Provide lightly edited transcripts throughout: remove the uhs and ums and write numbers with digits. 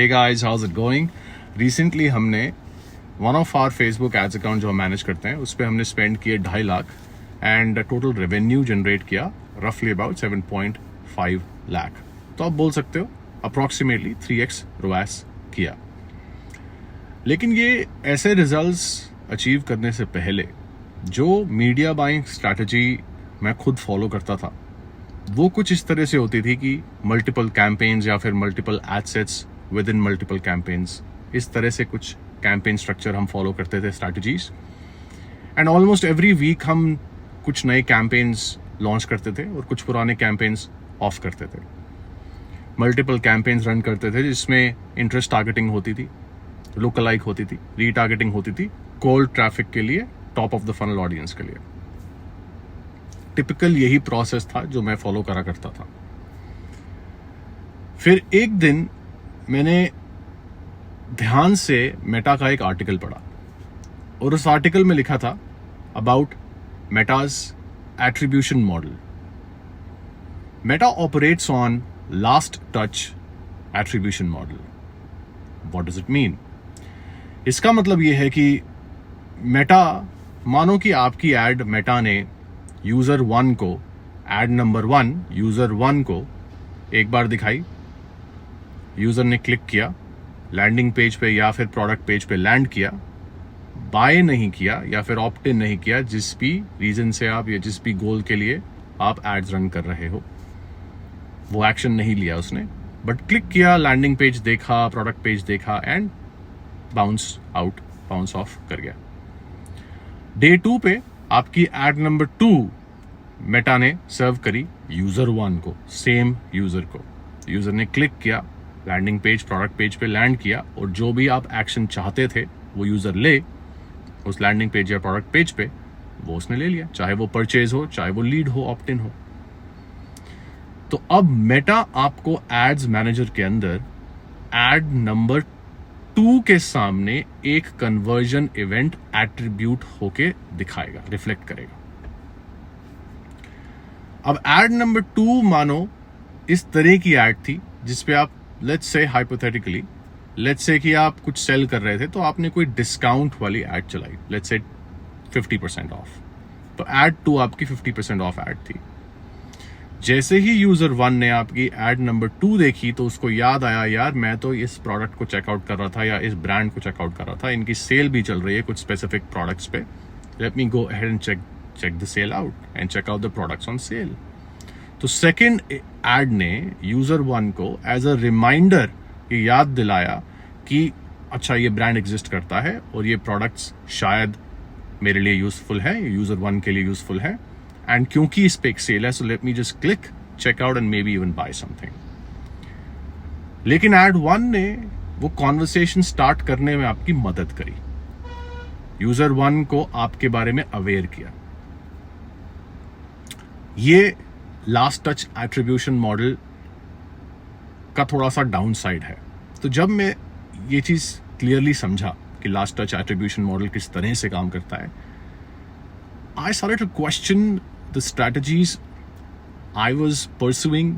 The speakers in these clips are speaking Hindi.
Hey guys, how's it going? Recently हमने one of our Facebook ads account जो हम मैनेज करते हैं उस पर हमने स्पेंड किए 2.5 lakh and total revenue generate किया रफली अबाउट 7.5 लाख. तो आप बोल सकते हो अप्रॉक्सीमेटली 3x रोएस किया. लेकिन ये ऐसे रिजल्ट्स अचीव करने से पहले जो मीडिया बाइंग स्ट्रैटेजी मैं खुद फॉलो करता था वो कुछ इस तरह से होती थी कि मल्टीपल कैंपेन्स या फिर multiple ad sets with in multiple campaigns, इस तरह से कुछ कैंपेन स्ट्रक्चर हम फॉलो करते थे, strategies. And almost every week हम कुछ नए कैंपेन्स लॉन्च करते थे और कुछ पुराने कैंपेन्स ऑफ करते थे. मल्टीपल कैंपेन्स रन करते थे जिसमें इंटरेस्ट टारगेटिंग होती थी, लोकल लाइक होती थी, रीटारगेटिंग होती थी, कोल्ड ट्रैफिक के लिए, top of the funnel audience के लिए. टिपिकल यही प्रोसेस था जो मैं फॉलो करा करता था. फिर एक दिन मैंने ध्यान से मेटा का एक आर्टिकल पढ़ा और उस आर्टिकल में लिखा था about Meta's attribution model. Meta operates on last touch attribution model. What does it mean? इसका मतलब यह है कि मेटा, मानो कि आपकी एड मेटा ने यूजर 1 को, एड नंबर 1 यूजर 1 को एक बार दिखाई, यूजर ने क्लिक किया, लैंडिंग पेज पे या फिर प्रोडक्ट पेज पे लैंड किया, बाय नहीं किया या फिर ऑप्ट इन नहीं किया, जिस भी रीजन से आप या जिस भी गोल के लिए आप एड्स रन कर रहे हो, वो एक्शन नहीं लिया उसने, बट क्लिक किया, लैंडिंग पेज देखा, प्रोडक्ट पेज देखा and bounce out, bounce off कर गया. डे 2 पे आपकी एड नंबर 2 मेटा ने सर्व करी यूजर 1 को, सेम यूजर को. यूजर ने क्लिक किया, लैंडिंग पेज, प्रोडक्ट पेज पे लैंड किया और जो भी आप एक्शन चाहते थे वो यूजर ले उस लैंडिंग पेज या प्रोडक्ट पेज पे, वो उसने ले लिया, चाहे वो परचेज हो, चाहे वो लीड हो, ऑप्ट इन हो. तो अब मेटा आपको एड्स मैनेजर के अंदर एड नंबर 2 के सामने एक कन्वर्जन इवेंट एट्रीब्यूट होके दिखाएगा, रिफ्लेक्ट करेगा. अब एड नंबर 2 मानो इस तरह की एड थी जिसपे आप, let's say hypothetically, let's say कि आप कुछ सेल कर रहे थे तो आपने कोई डिस्काउंट वाली एड चलाई, लेट्स से 50% ऑफ. तो एड 2 आपकी 50% ऑफ एड थी. जैसे ही यूजर 1 ने आपकी एड नंबर 2 देखी तो उसको याद आया, यार मैं तो इस प्रोडक्ट को चेकआउट कर रहा था या इस ब्रांड को चेकआउट कर रहा था, इनकी सेल भी चल रही है कुछ स्पेसिफिक प्रोडक्ट्स पे, let me go ahead and check the sale out and check out the products on sale. तो सेकेंड एड ने यूजर 1 को एज अ रिमाइंडर ये याद दिलाया कि अच्छा ये ब्रांड एग्जिस्ट करता है और ये प्रोडक्ट्स शायद मेरे लिए यूजफुल है, यूजर 1 के लिए यूजफुल है, एंड क्योंकि इस पे एक सेल है, so let me just click, check out and maybe even buy something. लेकिन एड 1 ने वो कॉन्वर्सेशन स्टार्ट करने में आपकी मदद करी, यूजर 1 को आपके बारे में अवेयर किया. ये लास्ट टच एट्रीब्यूशन मॉडल का थोड़ा सा डाउन साइड है. तो जब मैं ये चीज क्लियरली समझा कि लास्ट टच एट्रीब्यूशन मॉडल किस तरह से काम करता है, I started to question the strategies I was pursuing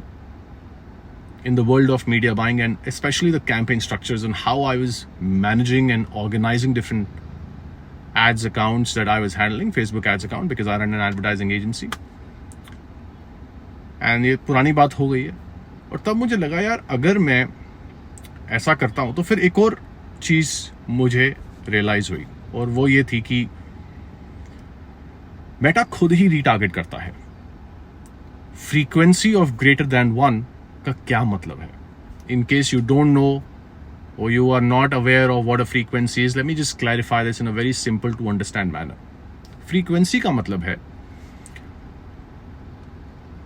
in the world of media buying and especially the campaign structures and how I was managing and organizing different ads accounts that I was handling, Facebook ads account, because I run an advertising agency. And ये पुरानी बात हो गई है. और तब मुझे लगा यार अगर मैं ऐसा करता हूं तो फिर एक और चीज मुझे रियलाइज हुई और वो ये थी कि मेटा खुद ही रीटारगेट करता है. फ्रीक्वेंसी ऑफ ग्रेटर देन 1 का क्या मतलब है? In case you don't know और you are not aware of what a frequency is, let me just clarify this in a very simple to understand manner. Frequency का मतलब है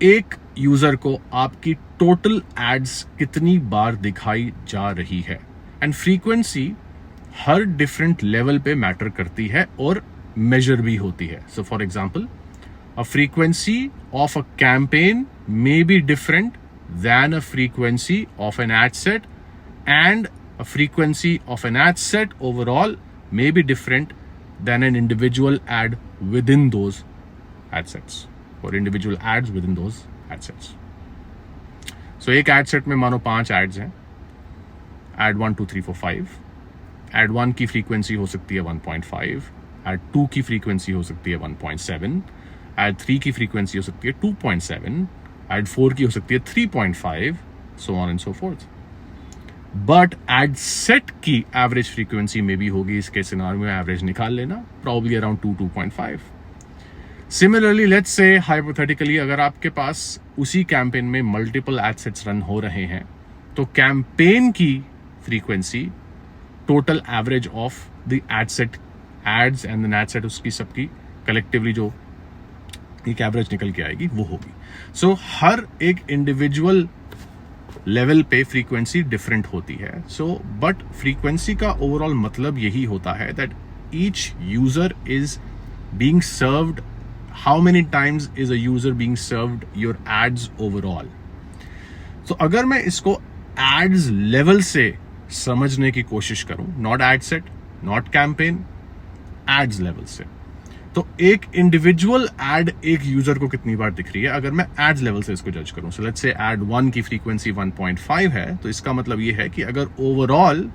एक यूजर को आपकी टोटल एड्स कितनी बार दिखाई जा रही है. And frequency her different level पे मैटर करती है और मेजर भी होती है. So for example, a frequency of a campaign may be different than a frequency of an ad set, and a frequency of an ad set overall may be different than an individual ad within those ad sets or individual ads within those ad sets. So एक ad set में मानो 5 ads हैं एड 1 2 3 4 5, एड 1 की फ्रीक्वेंसी हो सकती है 1.5, एड 2 की फ्रीक्वेंसी हो सकती है 1.7, एड 3 की फ्रीक्वेंसी हो सकती है 2.7, एड 4 की हो सकती है 3.5, so on and so fourth. But ad set की एवरेज फ्रीक्वेंसी में भी होगी, इसके सिनारियो में एवरेज निकाल लेना, probably around 2.5. Similarly let's say hypothetically अगर आपके पास उसी कैंपेन में मल्टीपल एड सेट्स रन हो रहे हैं, तो कैंपेन की frequency total average of the ad set ads and then ad set उसकी सबकी कलेक्टिवली जो एक एवरेज निकल के आएगी वो होगी. सो हर एक इंडिविजुअल लेवल पे फ्रीक्वेंसी डिफरेंट होती है. सो बट फ्रीक्वेंसी का ओवरऑल मतलब यही होता है that each user is being served, how many times is a user being served your ads overall. तो अगर मैं इसको एड्स लेवल से समझने की कोशिश करूं, not ad set, not campaign, ads level से, तो एक इंडिविजुअल एड एक यूजर को कितनी बार दिख रही है अगर मैं एड्स लेवल से इसको जज करूं. सो लेट्स से एड 1 की फ्रीक्वेंसी 1.5 है, तो इसका मतलब ये है कि अगर ओवरऑल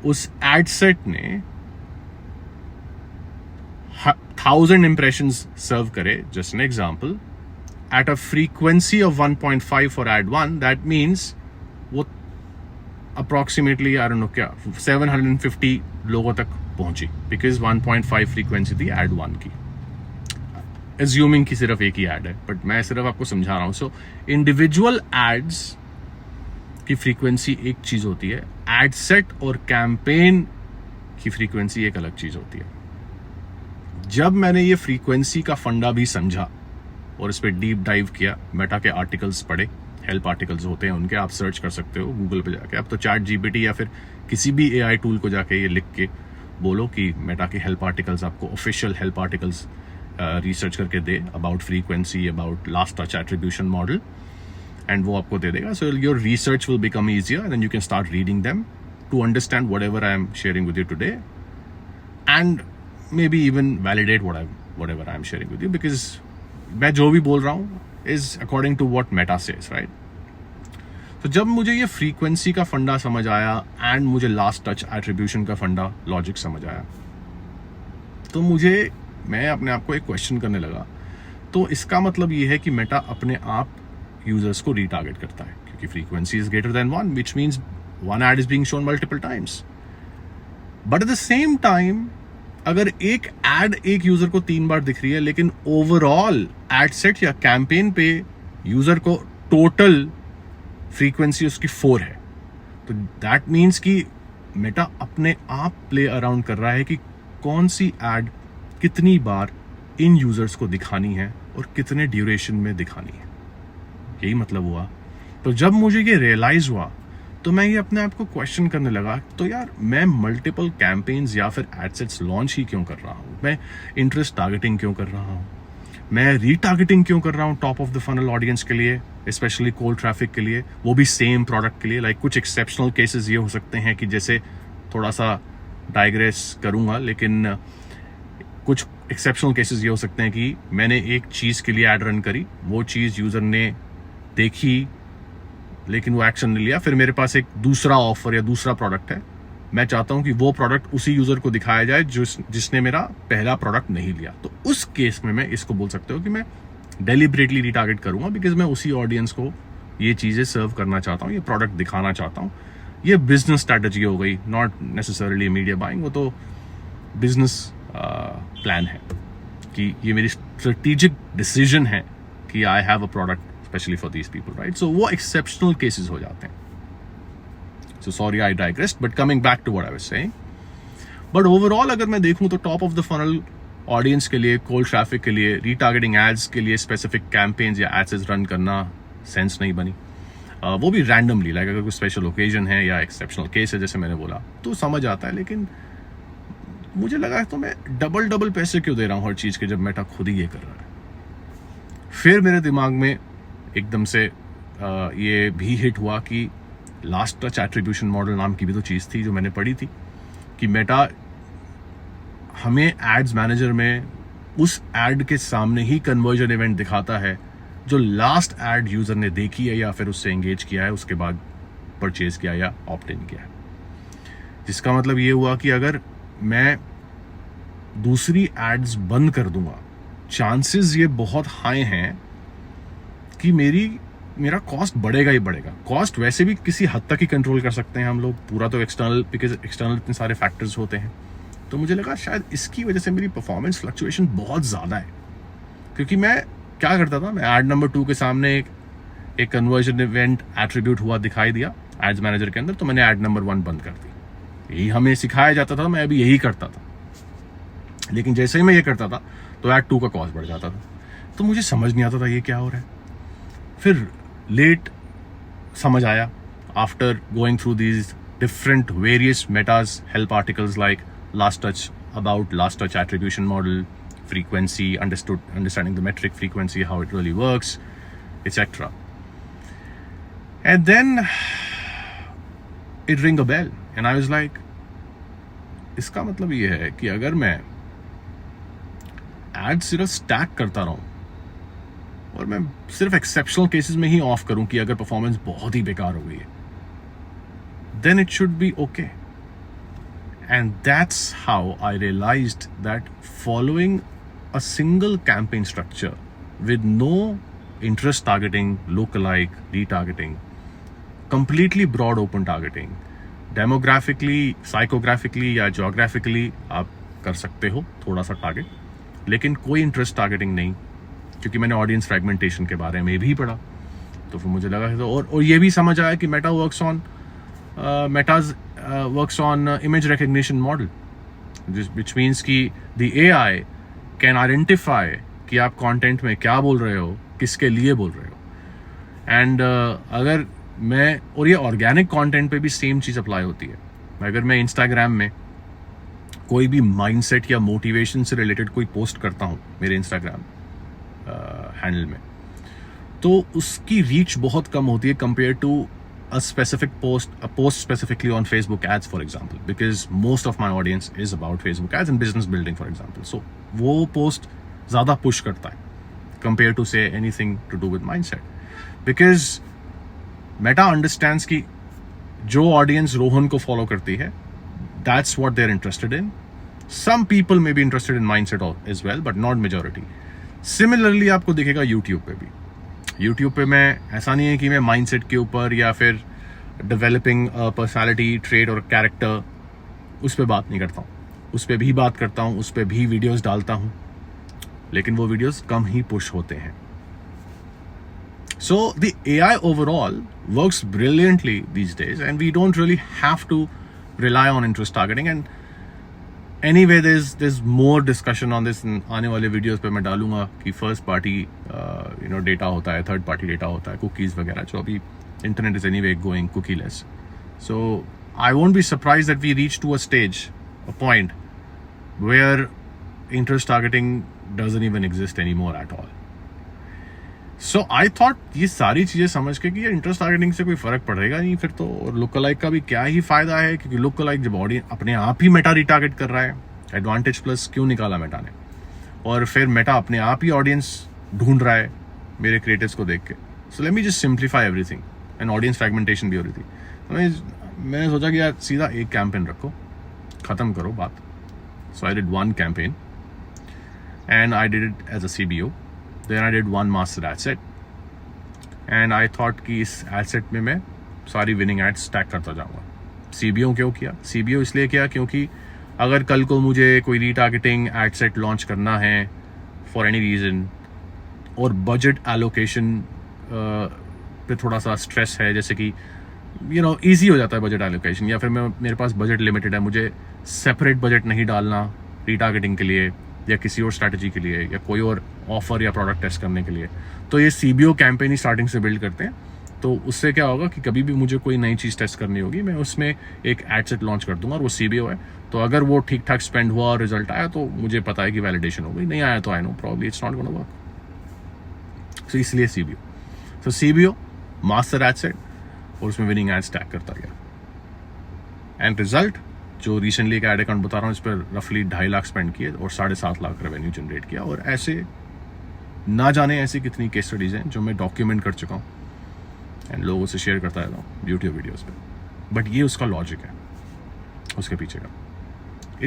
उस एड सेट ने 1000 इंप्रेशंस सर्व करे, just an example, at a frequency of 1.5 for ad 1, that means वो अप्रोक्सीमेटली आई डोंट नो क्या 750 लोगों तक पहुंची, बिकॉज 1.5 फ्रीक्वेंसी थी एड 1 की, एज्यूमिंग कि सिर्फ एक ही एड है, बट मैं सिर्फ आपको समझा रहा हूं. सो इंडिविजुअल एड्स की फ्रीक्वेंसी एक चीज होती है, एड सेट और कैंपेन की फ्रीक्वेंसी एक अलग चीज होती है. जब मैंने ये फ्रीक्वेंसी का फंडा भी समझा और इस पर डीप डाइव किया, मेटा के आर्टिकल्स पढ़े, हेल्प आर्टिकल्स होते हैं उनके, आप सर्च कर सकते हो गूगल पे जाके. अब तो चैट जीपीटी या फिर किसी भी एआई टूल को जाके ये लिख के बोलो कि मेटा के हेल्प आर्टिकल्स आपको ऑफिशियल हेल्प आर्टिकल्स रिसर्च करके दे about frequency, about last touch attribution model, and वो आपको दे देगा. So your research will become easier and you can start reading them to understand whatever I am sharing with you today, and maybe even validate whatever I am sharing with you, because मैं जो भी बोल रहा हूँ is according to what Meta says, right. तो जब मुझे ये फ्रीक्वेंसी का फंडा समझ आया एंड मुझे लास्ट टच एट्रीब्यूशन का फंडा लॉजिक समझ आया, तो मैं अपने आप को एक क्वेश्चन करने लगा. तो इसका मतलब ये है कि मेटा अपने आप यूजर्स को रीटारगेट करता है, क्योंकि frequency is greater than 1, which means one ad is being shown multiple times. But at the same time अगर एक एड एक यूजर को 3 बार दिख रही है, लेकिन ओवरऑल एड सेट या कैंपेन पे यूजर को टोटल फ्रीक्वेंसी उसकी 4 है, तो दैट मीन्स कि मेटा अपने आप प्ले अराउंड कर रहा है कि कौन सी एड कितनी बार इन यूजर्स को दिखानी है और कितने ड्यूरेशन में दिखानी है. यही मतलब हुआ. तो जब मुझे ये रियलाइज हुआ तो मैं ये अपने आप को क्वेश्चन करने लगा, तो यार मैं मल्टीपल कैंपेन्स या फिर एडसेट्स लॉन्च ही क्यों कर रहा हूँ, मैं इंटरेस्ट टारगेटिंग क्यों कर रहा हूँ, मैं रीटारगेटिंग क्यों कर रहा हूँ top of the funnel audience के लिए, स्पेशली कोल्ड ट्रैफिक के लिए, वो भी सेम प्रोडक्ट के लिए. लाइक कुछ एक्सेप्शनल केसेस ये हो सकते हैं कि जैसे थोड़ा सा डाइग्रेस करूंगा, लेकिन कुछ एक्सेप्शनल केसेस ये हो सकते हैं कि मैंने एक चीज के लिए एड रन करी, वो चीज यूजर ने देखी लेकिन वो एक्शन नहीं लिया, फिर मेरे पास एक दूसरा ऑफर या दूसरा प्रोडक्ट है, मैं चाहता हूं कि वो प्रोडक्ट उसी यूजर को दिखाया जाए जिसने मेरा पहला प्रोडक्ट नहीं लिया. तो उस केस में मैं इसको बोल सकते हो कि मैं डेलिबरेटली रिटारगेट करूंगा, बिकॉज मैं उसी ऑडियंस को ये चीजें सर्व करना चाहता हूँ, ये प्रोडक्ट दिखाना चाहता हूँ. ये बिजनेस स्ट्रैटेजी हो गई, नॉट नेसेसरली मीडिया बाइंग. वो तो बिजनेस प्लान है कि ये मेरी स्ट्रेटेजिक डिसीजन है कि I have a product specially for these people, right. So वो एक्सेप्शनल केसेस हो जाते हैं. So sorry I digressed, but coming back to what I was saying. But overall अगर मैं देखूं तो top of the funnel audience के लिए, कोल्ड ट्रैफिक के लिए, रीटारगेटिंग एड्स के लिए स्पेसिफिक कैंपेन्स या एड्स रन करना सेंस नहीं बनी. वो भी रैंडमली, लाइक अगर कोई स्पेशल ओकेजन है या एक्सेप्शनल केस है जैसे मैंने बोला तो समझ आता है. लेकिन मुझे लगा तो मैं डबल पैसे क्यों दे रहा हूँ हर चीज के, जब मेटा खुद ही ये कर रहा है. फिर मेरे दिमाग में एकदम से ये भी हिट हुआ कि लास्ट टच एट्रीब्यूशन मॉडल नाम की भी तो चीज थी जो मैंने पढ़ी थी, कि मेटा हमें एड्स मैनेजर में उस एड के सामने ही कन्वर्जन इवेंट दिखाता है जो लास्ट एड यूजर ने देखी है या फिर उससे एंगेज किया है, उसके बाद परचेज किया या ऑप्ट इन किया है. जिसका मतलब ये हुआ कि अगर मैं दूसरी एड्स बंद कर दूंगा, चांसेस ये बहुत हाई हैं कि मेरा कॉस्ट बढ़ेगा ही बढ़ेगा। कॉस्ट वैसे भी किसी हद तक ही कंट्रोल कर सकते हैं हम लोग, पूरा तो एक्सटर्नल, बिकॉज एक्सटर्नल इतने सारे फैक्टर्स होते हैं। तो मुझे लगा शायद इसकी वजह से मेरी परफॉर्मेंस फ्लक्चुएशन बहुत ज़्यादा है, क्योंकि मैं क्या करता था, मैं एड नंबर 2 के सामने एक कन्वर्जन इवेंट एट्रीब्यूट हुआ दिखाई दिया एड्स मैनेजर के अंदर, तो मैंने एड नंबर 1 बंद कर दी। यही हमें सिखाया जाता था, मैं अभी यही करता था। लेकिन जैसे ही मैं ये करता था तो एड 2 का कॉस्ट बढ़ जाता था। तो मुझे समझ नहीं आता था ये क्या हो रहा है। फिर लेट समझ आया, after going through these different various metas help articles like last touch, about last touch attribution model, frequency, understanding the metric frequency, how it really works, etc. And then it rang a bell and I was like, इसका मतलब ये है कि अगर मैं एड सिर्फ स्टैक करता रहूं और मैं सिर्फ एक्सेप्शनल केसेस में ही ऑफ करूं कि अगर परफॉर्मेंस बहुत ही बेकार हो गई है, then it should be okay. And that's how I realized that following a single campaign structure with no interest targeting, lookalike, retargeting, completely broad open targeting, demographically, psychographically या geographically आप कर सकते हो थोड़ा सा टारगेट, लेकिन कोई इंटरेस्ट टारगेटिंग नहीं, क्योंकि मैंने ऑडियंस फ्रेगमेंटेशन के बारे में भी पढ़ा। तो फिर मुझे लगा तो और ये भी समझ आया कि Meta works on Metas works on image recognition model, which means कि the AI can identify कि आप content में क्या बोल रहे हो, किसके लिए बोल रहे हो। and अगर मैं, और ये organic content पे भी same चीज़ अप्लाई होती है। अगर मैं Instagram में कोई भी mindset या motivation से related कोई पोस्ट करता हूँ मेरे Instagram हैंडल में, तो उसकी रीच बहुत कम होती है compare to a post specifically on Facebook ads, for example, because most of my audience is about Facebook ads and business building, for example. So वो post ज़्यादा push करता है compared to say anything to do with mindset, because Meta understands कि जो audience रोहन को follow करती है, that's what they're interested in. Some people may be interested in mindset as well, but not majority. Similarly आपको दिखेगा YouTube पे भी। YouTube पे मैं, ऐसा नहीं है कि मैं माइंडसेट के ऊपर या फिर डेवलपिंग पर्सनालिटी ट्रेट और कैरेक्टर उस पर बात नहीं करता हूँ, उस पर भी बात करता हूँ, उस पर भी वीडियोस डालता हूँ, लेकिन वो वीडियोस कम ही पुश होते हैं। So the AI overall works brilliantly these days and we don't really have to rely on interest targeting. And anyway there's more discussion on this, आने वाले वीडियोस पे मैं डालूंगा कि फर्स्ट पार्टी डेटा होता है, थर्ड पार्टी डेटा होता है, कुकीज वगैरह, जो अभी internet is anyway going cookieless. So I won't be surprise that we reach to a point where interest targeting doesn't even exist any more at all. So I thought ये सारी चीजें समझ के कि यार इंटरेस्ट टारगेटिंग से कोई फर्क पड़ेगा नहीं फिर तो, और लुक अलाइक का भी क्या ही फायदा है, क्योंकि लुक अलाइक जब ऑडियंस अपने आप ही मेटा रिटारगेट कर रहा है, एडवांटेज प्लस क्यों निकाला मेटा ने, और फिर मेटा अपने आप ही ऑडियंस ढूंढ रहा है मेरे क्रिएटिव्स को देख के। सो let me just simplify everything, and audience fragmentation भी हो रही थी। तो मैंने सोचा कि यार सीधा एक कैंपेन रखो, खत्म करो बात। So I did one campaign and I did it as a CBO. Then I did one master ad set and I thought कि इस ad set में मैं सारी winning ads stack करता जाऊँगा। CBO क्यों किया? CBO इसलिए किया क्योंकि अगर कल को मुझे कोई retargeting ad set launch करना है for any reason, और budget allocation पे थोड़ा सा stress है, जैसे कि easy हो जाता है budget allocation, या फिर मेरे पास budget limited है, मुझे separate budget नहीं डालना retargeting के लिए या किसी और स्ट्रैटेजी के लिए या कोई और ऑफर या प्रोडक्ट टेस्ट करने के लिए, तो ये CBO कैंपेन ही स्टार्टिंग से बिल्ड करते हैं। तो उससे क्या होगा कि कभी भी मुझे कोई नई चीज़ टेस्ट करनी होगी, मैं उसमें एक एड सेट लॉन्च कर दूंगा और वो CBO है, तो अगर वो ठीक ठाक स्पेंड हुआ और रिजल्ट आया तो मुझे पता है कि वैलिडेशन हो गई, नहीं आया तो I know probably it's not gonna work. So इसलिए CBO, तो CBO मास्टर एड सेट, और उसमें विनिंग एड स्टैक करता गया। एंड रिजल्ट जो रिसेंटली एक एड अकाउंट बता रहा हूँ, इस पर रफली 2.5 लाख स्पेंड किए और 7.5 लाख रेवेन्यू जनरेट किया। और ऐसे ना जाने ऐसी कितनी केस स्टडीज हैं जो मैं डॉक्यूमेंट कर चुका हूँ एंड लोगों से शेयर करता रहता हूँ यूट्यूब वीडियोस पे। बट ये उसका लॉजिक है। उसके पीछे का.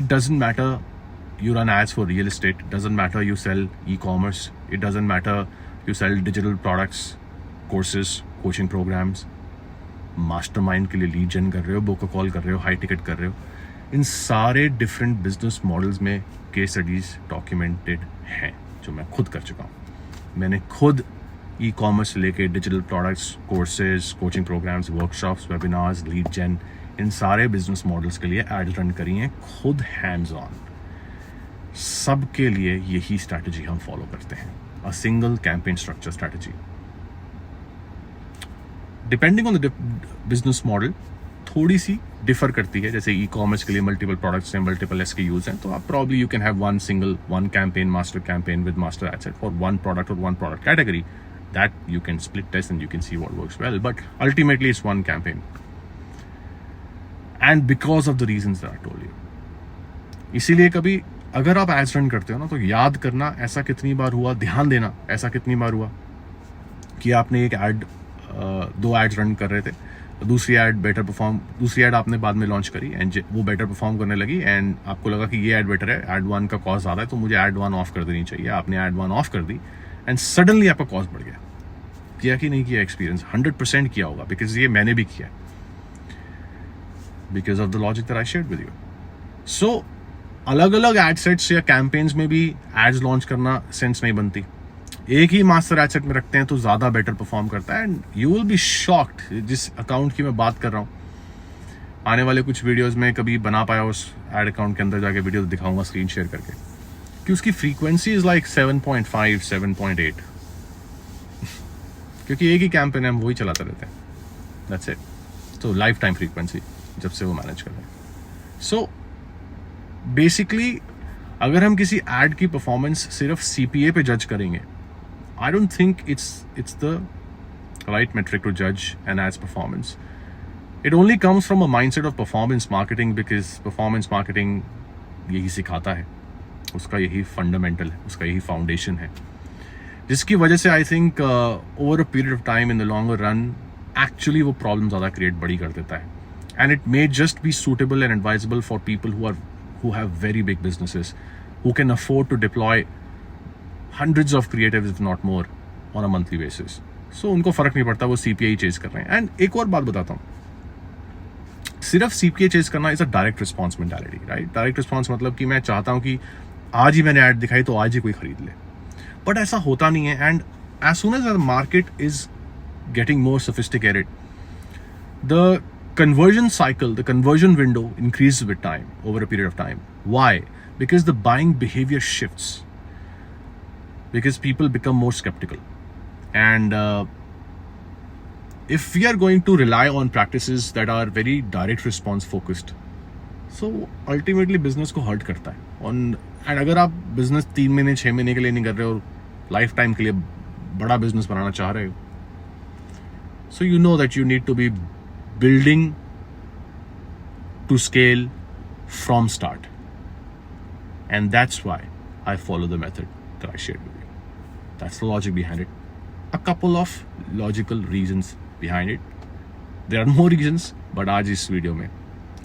It doesn't matter you run ads for real estate, it doesn't matter you sell e-commerce, it doesn't matter you sell digital products, courses, coaching programs, mastermind के लिए लीड जन कर रहे हो, बुक कॉल कर रहे हो, हाई टिकट कर रहे हो. इन सारे डिफरेंट बिजनेस मॉडल्स में केस स्टडीज डॉक्यूमेंटेड हैं जो मैं खुद कर चुका हूँ. मैंने खुद ई कॉमर्स से लेके digital products, courses, coaching programmes, workshops, webinars, lead gen, इन सारे बिजनेस मॉडल्स के लिए एड रन करी हैं खुद, हैंड्स ऑन. सब के लिए यही स्ट्रैटेजी हम फॉलो करते हैं, a single campaign structure strategy. Depending on the business model थोड़ी सी डिफर करती है. जैसे ई कॉमर्स के लिए मल्टीपल प्रोडक्ट्स हैं, मल्टीपल SKUs हैं, तो आप probably you can have one campaign, master campaign with master ad set for one product और one product category. That you can split test and you can see what works well, but ultimately it's one campaign. And because of the reasons that I told you, इसीलिए कभी अगर आप एड्स रन करते हो ना, तो याद करना ऐसा कितनी बार हुआ, ध्यान देना ऐसा कितनी बार हुआ कि आपने एक एड, 2 एड्स रन कर रहे थे, दूसरी एड आपने बाद में लॉन्च करी एंड वो बेटर परफॉर्म करने लगी एंड आपको लगा कि ये एड बेटर है, एड 1 का कॉस्ट ज़्यादा है, तो मुझे एड 1 ऑफ कर देनी चाहिए. आपने एड 1 ऑफ कर दी एंड सडनली आपका कॉस्ट बढ़ गया. किया कि नहीं किया एक्सपीरियंस? 100% किया होगा, बिकॉज ये मैंने भी किया, because of the logic that I shared with you. So अलग अलग एड सेट्स या कैंपेन्स में भी एड्स लॉन्च करना सेंस नहीं बनती. एक ही मास्टर एड सेट में रखते हैं तो ज़्यादा बेटर परफॉर्म करता है. And you will be shocked, जिस अकाउंट की मैं बात कर रहा हूँ, आने वाले कुछ वीडियोस में कभी बना पाया उस एड अकाउंट के अंदर जाके वीडियो दिखाऊंगा स्क्रीन शेयर करके, कि उसकी फ्रीक्वेंसी इज लाइक 7.5, 7.8 क्योंकि एक ही कैंपेन हम वही चलाते रहते हैं. That's it. तो लाइफ टाइम फ्रीक्वेंसी जब से वो मैनेज कर रहे हैं. सो बेसिकली अगर हम किसी एड की परफॉर्मेंस सिर्फ CPA पे जज करेंगे, I don't think it's the right metric to judge an ad's performance. It only comes from a mindset of performance marketing, because performance marketing यही सिखाता है, उसका यही फंडामेंटल है, उसका यही फाउंडेशन है, जिसकी वजह से I think over a period of time in the longer run actually वो प्रॉब्लम ज़्यादा क्रिएट बड़ी कर देता है. And it may just be suitable and advisable for people who have very big businesses, who can afford to deploy hundreds of creatives if not more on a monthly basis. So उनको फर्क नहीं पड़ता, वो CPA चेज कर रहे हैं. एंड एक और बात बताता हूँ, सिर्फ CPA चेज करना is a direct response mentality, right? Direct response मतलब कि मैं चाहता हूँ कि आज ही मैंने ऐड दिखाई तो आज ही कोई खरीद ले, बट ऐसा होता नहीं है. And as soon as the market is getting more sophisticated, the conversion cycle, the conversion window increases with time, over a period of time. Why? Because the buying behavior shifts, because people become more skeptical. And if we are going to rely on practices that are very direct response focused, so ultimately business को hurt करता है. And अगर आप business 3 महीने 6 महीने के लिए नहीं कर रहे हो, लाइफ टाइम के लिए बड़ा business बनाना चाह रहे हो, so you know that you need to be building to scale from start, and that's why I follow the method that I shared with you. That's the logic behind it. A couple of logical reasons behind it. There are more reasons, but आज इस वीडियो में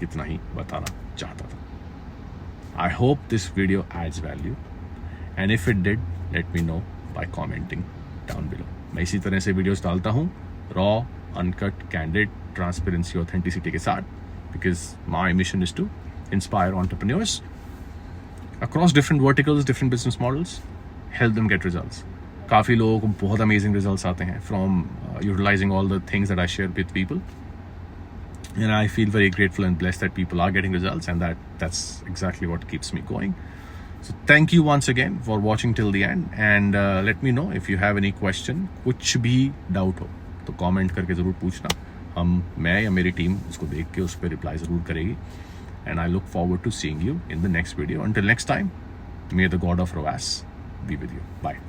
इतना ही बताना चाहता था. I hope this video adds value, and if it did, let me know by commenting down below. मैं इसी तरह से वीडियोस डालता हूँ, raw, uncut, candid, transparency, authenticity के साथ, because my mission is to inspire entrepreneurs across different verticals, different business models, help them get results. काफ़ी लोगों को बहुत amazing results आते हैं from utilizing all the things that I share with people, and I feel very grateful and blessed that people are getting results, and that's exactly what keeps me going. So thank you once again for watching till the end, and let me know if you have any question, कुछ भी doubt हो तो कमेंट करके ज़रूर पूछना. मैं या मेरी टीम उसको देख के उस पर रिप्लाई ज़रूर करेगी. And I look forward to seeing you in the next video. Until next time, may the god of ROAS be with you. Bye.